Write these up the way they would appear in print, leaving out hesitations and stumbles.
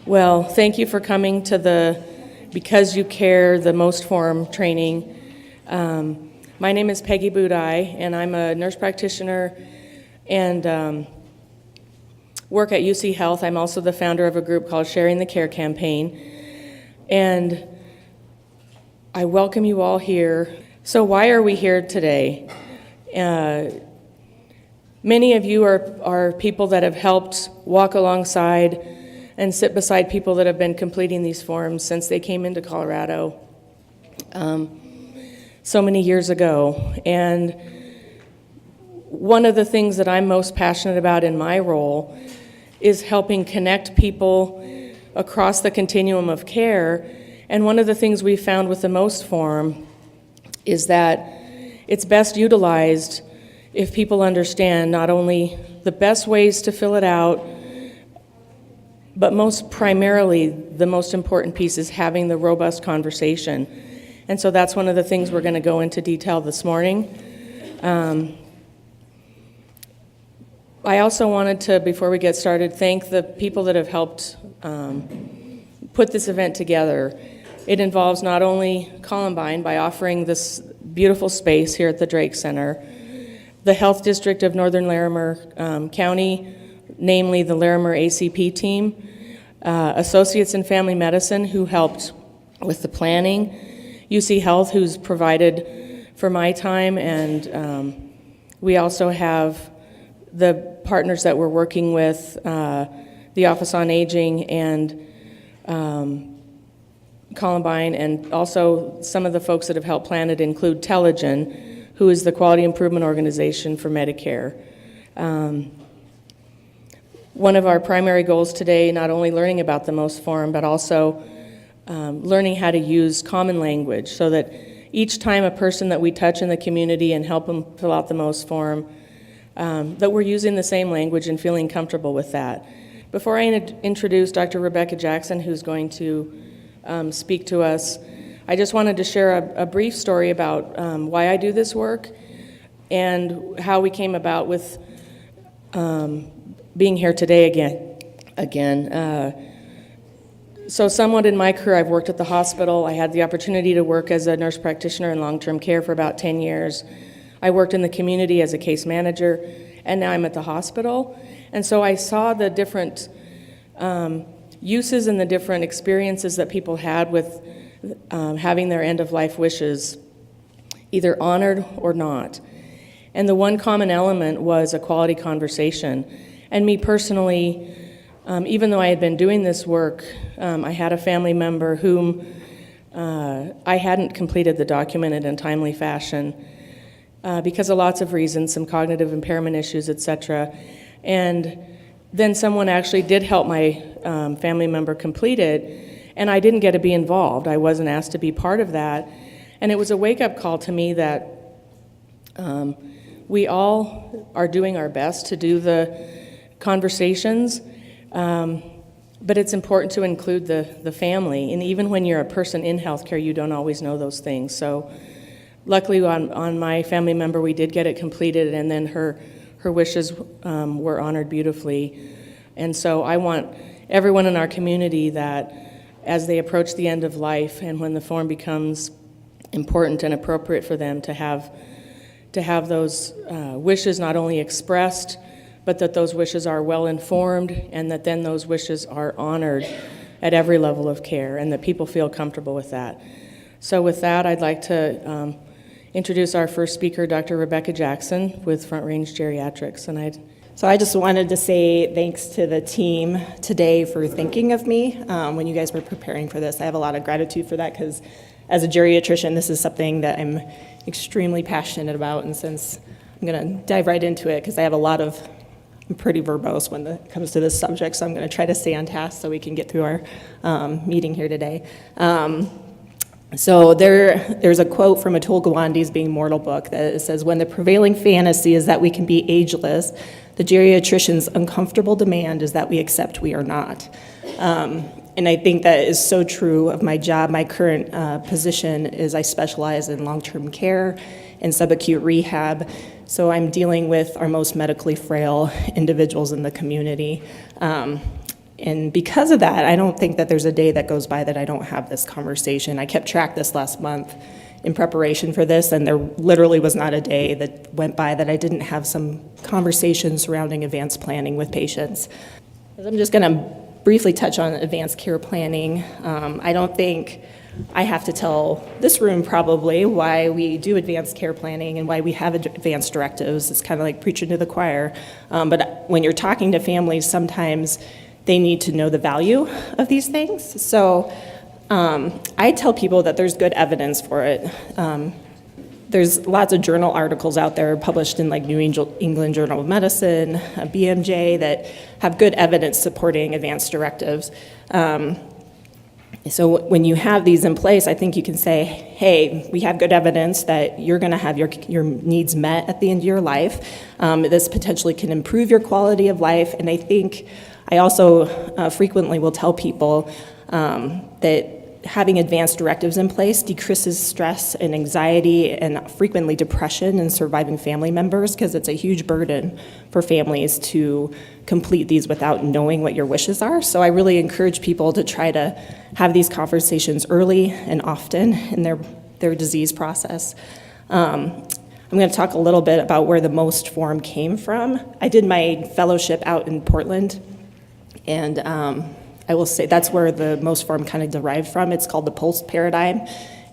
Well, thank you for coming to the Because You Care the Most Forum training. My name is Peggy Budai, and I'm a nurse practitioner and work at UC Health. I'm also the founder of a group called Sharing the Care Campaign. And I welcome you all here. So why are we here today? Many of you are people that have helped walk alongside and sit beside people that have been completing these forms since they came into Colorado so many years ago. And one of the things that I'm most passionate about in my role is helping connect people across the continuum of care. And one of the things we found with the Most Forum is that it's best utilized if people understand not only the best ways to fill it out, but most primarily, the most important piece is having the robust conversation. And so that's one of the things we're going to go into detail this morning. I also wanted to, before we get started, thank the people that have helped put this event together. It involves not only Columbine by offering this beautiful space here at the Drake Center, the Health District of Northern Larimer County, namely the Larimer ACP team, Associates in Family Medicine who helped with the planning, UC Health who's provided for my time, and we also have the partners that we're working with, the Office on Aging and Columbine, and also some of the folks that have helped plan it include Telegen, who is the Quality Improvement Organization for Medicare. One of our primary goals today, not only learning about the Most Forum, but also learning how to use common language so that each time a person that we touch in the community and help them fill out the Most Forum, that we're using the same language and feeling comfortable with that. Before I introduce Dr. Rebecca Jackson, who's going to speak to us, I just wanted to share a brief story about why I do this work and how we came about with being here today again. So somewhat in my career, I've worked at the hospital. I had the opportunity to work as a nurse practitioner in long-term care for about 10 years. I worked in the community as a case manager, and now I'm at the hospital. And so I saw the different uses and the different experiences that people had with having their end-of-life wishes either honored or not. And the one common element was a quality conversation. And me personally, even though I had been doing this work, I had a family member whom I hadn't completed the document in a timely fashion because of lots of reasons, some cognitive impairment issues, etc. And then someone actually did help my family member complete it, and I didn't get to be involved. I wasn't asked to be part of that. And it was a wake-up call to me that we all are doing our best to do the conversations, but it's important to include the family. And even when you're a person in healthcare, you don't always know those things. So luckily on my family member, we did get it completed, and then her wishes were honored beautifully. And so I want everyone in our community that as they approach the end of life and when the form becomes important and appropriate for them to have those wishes not only expressed, but that those wishes are well informed, and that then those wishes are honored at every level of care, and that people feel comfortable with that. So with that, I'd like to introduce our first speaker, Dr. Rebecca Jackson with Front Range Geriatrics. So I just wanted to say thanks to the team today for thinking of me when you guys were preparing for this. I have a lot of gratitude for that because as a geriatrician, this is something that I'm extremely passionate about, and since I'm going to dive right into it because I'm pretty verbose when it comes to this subject, so I'm going to try to stay on task so we can get through our meeting here today. So there's a quote from Atul Gawande's Being Mortal book that says, "When the prevailing fantasy is that we can be ageless, the geriatrician's uncomfortable demand is that we accept we are not." And I think that is so true of my job. My current position is I specialize in long-term care and subacute rehab. So I'm dealing with our most medically frail individuals in the community. And because of that, I don't think that there's a day that goes by that I don't have this conversation. I kept track this last month in preparation for this, and there literally was not a day that went by that I didn't have some conversation surrounding advanced planning with patients. I'm just going to briefly touch on advanced care planning. I don't think I have to tell this room probably why we do advanced care planning and why we have advanced directives. It's kind of like preaching to the choir. But when you're talking to families, sometimes they need to know the value of these things. So I tell people that there's good evidence for it. There's lots of journal articles out there published in like New England Journal of Medicine, BMJ, that have good evidence supporting advanced directives. So when you have these in place, I think you can say, hey, we have good evidence that you're going to have your needs met at the end of your life. This potentially can improve your quality of life. And I think I also frequently will tell people that having advanced directives in place decreases stress and anxiety and frequently depression in surviving family members, because it's a huge burden for families to complete these without knowing what your wishes are. So I really encourage people to try to have these conversations early and often in their disease process. I'm going to talk a little bit about where the MOST form came from. I did my fellowship out in Portland, and I will say that's where the MOST form kind of derived from. It's called the PULSE paradigm,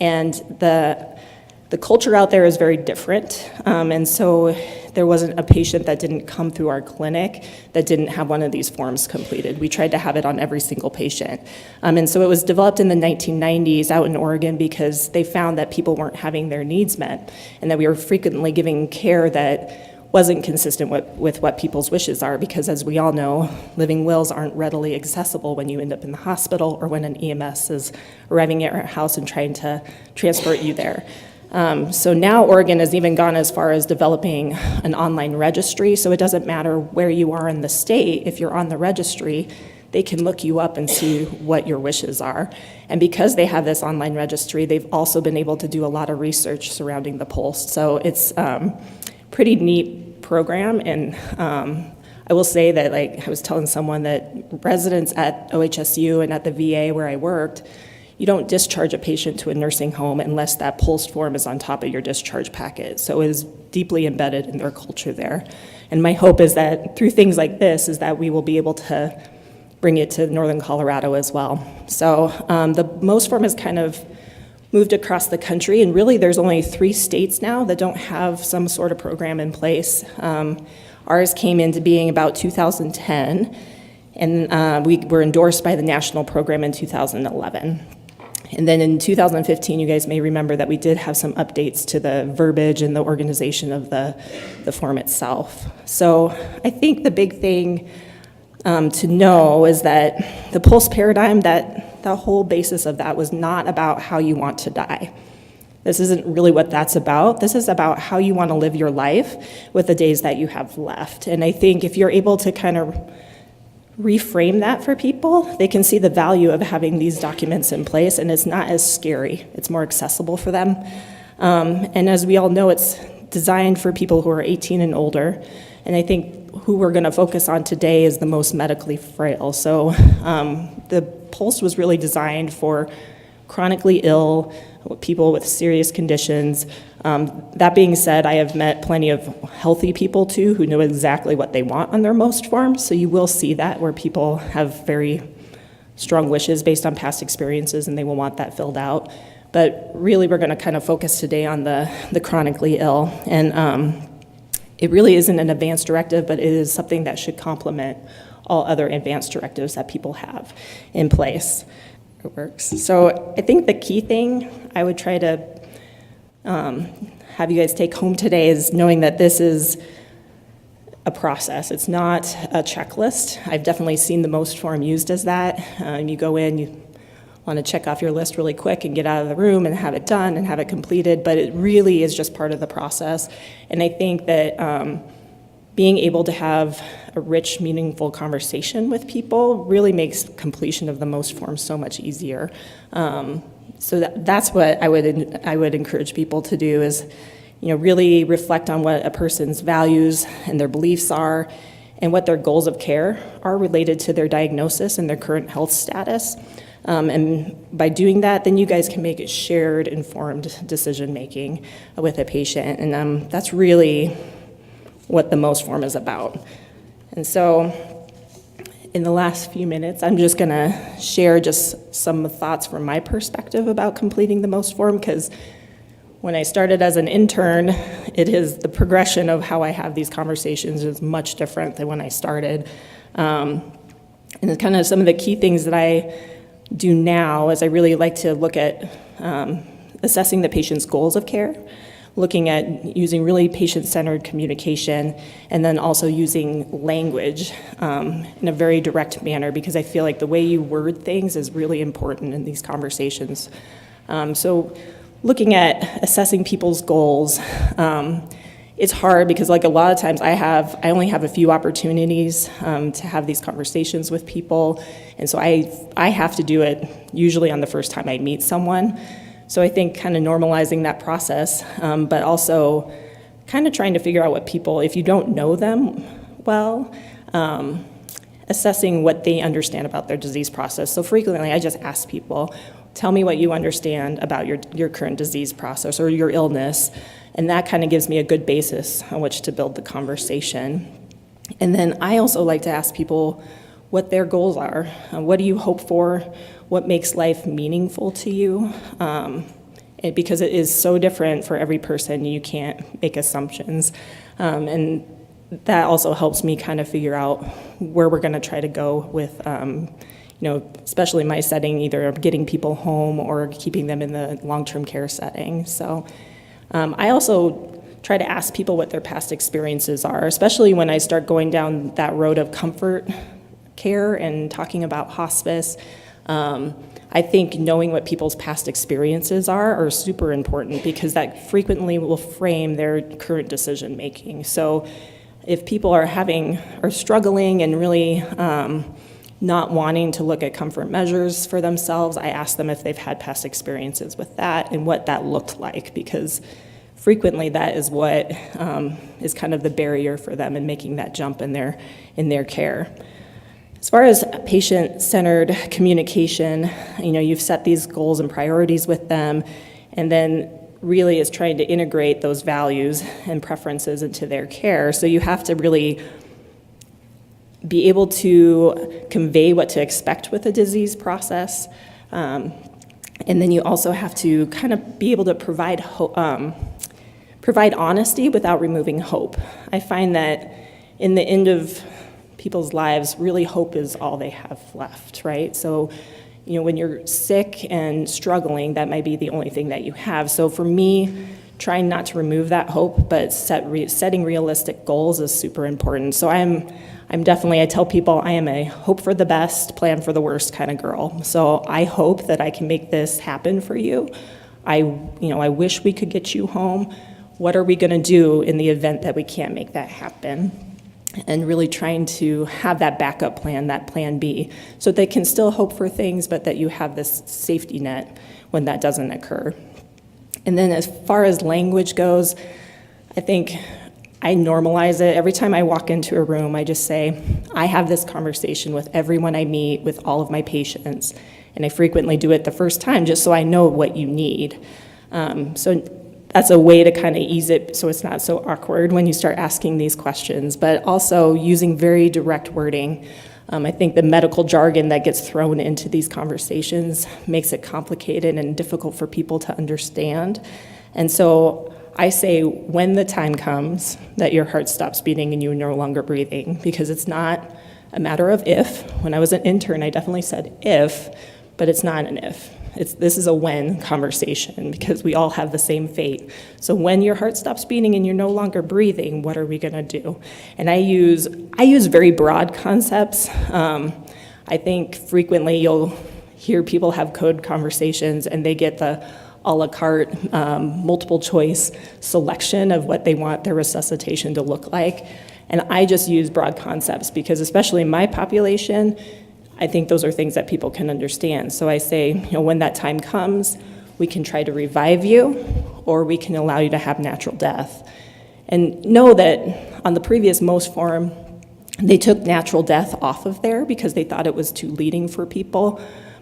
and the culture out there is very different. And so there wasn't a patient that didn't come through our clinic that didn't have one of these forms completed. We tried to have it on every single patient. And so it was developed in the 1990s out in Oregon because they found that people weren't having their needs met, and that we were frequently giving care that wasn't consistent with what people's wishes are, because as we all know, living wills aren't readily accessible when you end up in the hospital or when an EMS is arriving at your house and trying to transport you there. So now Oregon has even gone as far as developing an online registry, so it doesn't matter where you are in the state. If you're on the registry, they can look you up and see what your wishes are. And because they have this online registry, they've also been able to do a lot of research surrounding the PULSE. So it's pretty neat program, and I will say that, like I was telling someone, that residents at OHSU and at the VA where I worked, you don't discharge a patient to a nursing home unless that PULSE form is on top of your discharge packet. So it is deeply embedded in their culture there. And my hope is that through things like this is that we will be able to bring it to Northern Colorado as well. So the MOST form has kind of moved across the country, and really there's only 3 states now that don't have some sort of program in place. Ours came into being about 2010, and we were endorsed by the national program in 2011. And then in 2015, you guys may remember that we did have some updates to the verbiage and the organization of the form itself. So I think the big thing to know is that the PULSE paradigm, that the whole basis of that was not about how you want to die. This isn't really what that's about. This is about how you want to live your life with the days that you have left. And I think if you're able to kind of reframe that for people, they can see the value of having these documents in place, and it's not as scary. It's more accessible for them. And as we all know, it's designed for people who are 18 and older. And I think who we're going to focus on today is the most medically frail. So the PULSE was really designed for chronically ill people with serious conditions. That being said, I have met plenty of healthy people too who know exactly what they want on their MOST form. So you will see that where people have very strong wishes based on past experiences and they will want that filled out. But really we're going to kind of focus today on the chronically ill. And it really isn't an advanced directive, but it is something that should complement all other advanced directives that people have in place. It works. So I think the key thing I would try to have you guys take home today is knowing that this is a process. It's not a checklist. I've definitely seen the MOST form used as that. You go in, you want to check off your list really quick and get out of the room and have it done and have it completed, but it really is just part of the process. And I think that being able to have a rich, meaningful conversation with people really makes completion of the MOST form so much easier. So that's what I would encourage people to do is, really reflect on what a person's values and their beliefs are, and what their goals of care are related to their diagnosis and their current health status. And by doing that, then you guys can make it shared, informed decision-making with a patient. And that's really what the MOST form is about. And so in the last few minutes, I'm just going to share just some thoughts from my perspective about completing the MOST form, because when I started as an intern, the progression of how I have these conversations is much different than when I started. And kind of some of the key things that I do now is I really like to look at assessing the patient's goals of care, looking at using really patient-centered communication, and then also using language in a very direct manner, because I feel like the way you word things is really important in these conversations. So looking at assessing people's goals, it's hard because like a lot of times I only have a few opportunities to have these conversations with people, and so I have to do it usually on the first time I meet someone. So I think kind of normalizing that process, but also kind of trying to figure out what people, if you don't know them well, assessing what they understand about their disease process. So frequently I just ask people, tell me what you understand about your current disease process or your illness, and that kind of gives me a good basis on which to build the conversation. And then I also like to ask people what their goals are. What do you hope for? What makes life meaningful to you? Because it is so different for every person, you can't make assumptions. And that also helps me kind of figure out where we're gonna try to go with, especially in my setting, either getting people home or keeping them in the long-term care setting. So I also try to ask people what their past experiences are, especially when I start going down that road of comfort care and talking about hospice. I think knowing what people's past experiences are super important, because that frequently will frame their current decision making. So if people are struggling and really not wanting to look at comfort measures for themselves, I ask them if they've had past experiences with that and what that looked like, because frequently that is what is kind of the barrier for them in making that jump in their care. As far as patient-centered communication, you've set these goals and priorities with them, and then really is trying to integrate those values and preferences into their care. So you have to really be able to convey what to expect with a disease process, and then you also have to kind of be able to provide honesty without removing hope. I find that in the end of people's lives, really hope is all they have left, right? So, when you're sick and struggling, that might be the only thing that you have. So for me, trying not to remove that hope, but setting realistic goals is super important. So I'm definitely, I tell people I am a hope for the best, plan for the worst kind of girl. So I hope that I can make this happen for you. I wish we could get you home. What are we gonna do in the event that we can't make that happen? And really trying to have that backup plan, that plan B, so they can still hope for things, but that you have this safety net when that doesn't occur. And then as far as language goes, I think I normalize it. Every time I walk into a room, I just say, I have this conversation with everyone I meet, with all of my patients, and I frequently do it the first time just so I know what you need. So that's a way to kind of ease it so it's not so awkward when you start asking these questions, but also using very direct wording. I think the medical jargon that gets thrown into these conversations makes it complicated and difficult for people to understand. And so I say, when the time comes that your heart stops beating and you're no longer breathing, because it's not a matter of if. When I was an intern, I definitely said if, but it's not an if. This is a when conversation, because we all have the same fate. So when your heart stops beating and you're no longer breathing, what are we gonna do? And I use very broad concepts. I think frequently you'll hear people have code conversations and they get the a la carte, multiple choice selection of what they want their resuscitation to look like. And I just use broad concepts because, especially in my population, I think those are things that people can understand. So I say, when that time comes, we can try to revive you, or we can allow you to have natural death. And know that on the previous MOST form, They took natural death off of there because they thought it was too leading for people.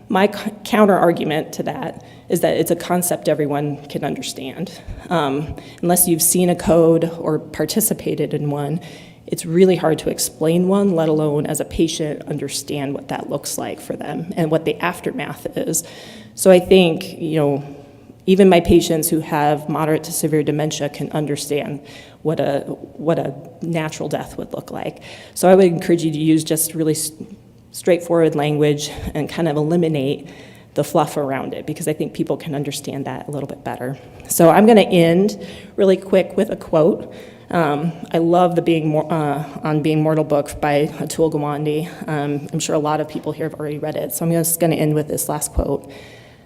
My counter argument to that is that it's a concept everyone can understand. Unless you've seen a code or participated in one, it's really hard to explain one, let alone as a patient understand what that looks like for them and what the aftermath is. So I think, even my patients who have moderate to severe dementia can understand what a natural death would look like. So I would encourage you to use just really straightforward language and kind of eliminate the fluff around it, because I think people can understand that a little bit better. So I'm going to end really quick with a quote. I love the Being Mortal book by Atul Gawande. I'm sure a lot of people here have already read it, so I'm just going to end with this last quote.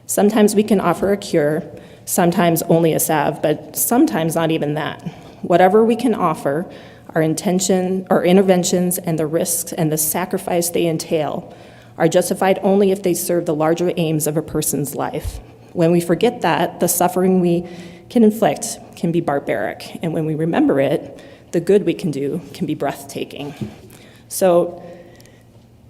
Sometimes we can offer a cure, sometimes only a salve, but sometimes not even that. Whatever we can offer, our interventions and the risks and the sacrifice they entail are justified only if they serve the larger aims of a person's life. When we forget that, the suffering we can inflict can be barbaric, and when we remember it, the good we can do can be breathtaking. So,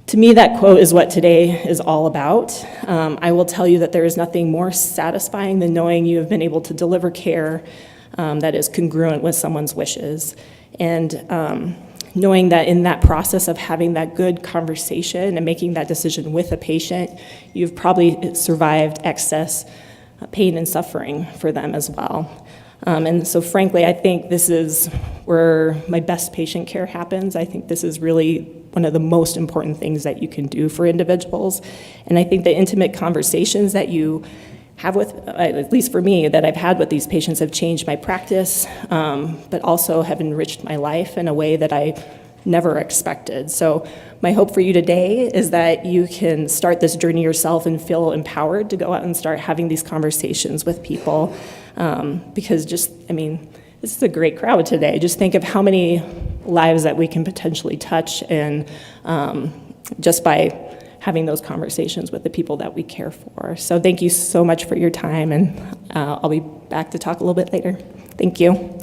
to me, that quote is what today is all about. I will tell you that there is nothing more satisfying than knowing you have been able to deliver care that is congruent with someone's wishes. And knowing that in that process of having that good conversation and making that decision with a patient, you've probably survived excess pain and suffering for them as well. And so frankly, I think this is where my best patient care happens. I think this is really one of the most important things that you can do for individuals. And I think the intimate conversations that you have with, at least for me, that I've had with these patients have changed my practice, but also have enriched my life in a way that I never expected. So my hope for you today is that you can start this journey yourself and feel empowered to go out and start having these conversations with people. Because this is a great crowd today. Just think of how many lives that we can potentially touch, and just by having those conversations with the people that we care for. So thank you so much for your time, and I'll be back to talk a little bit later. Thank you.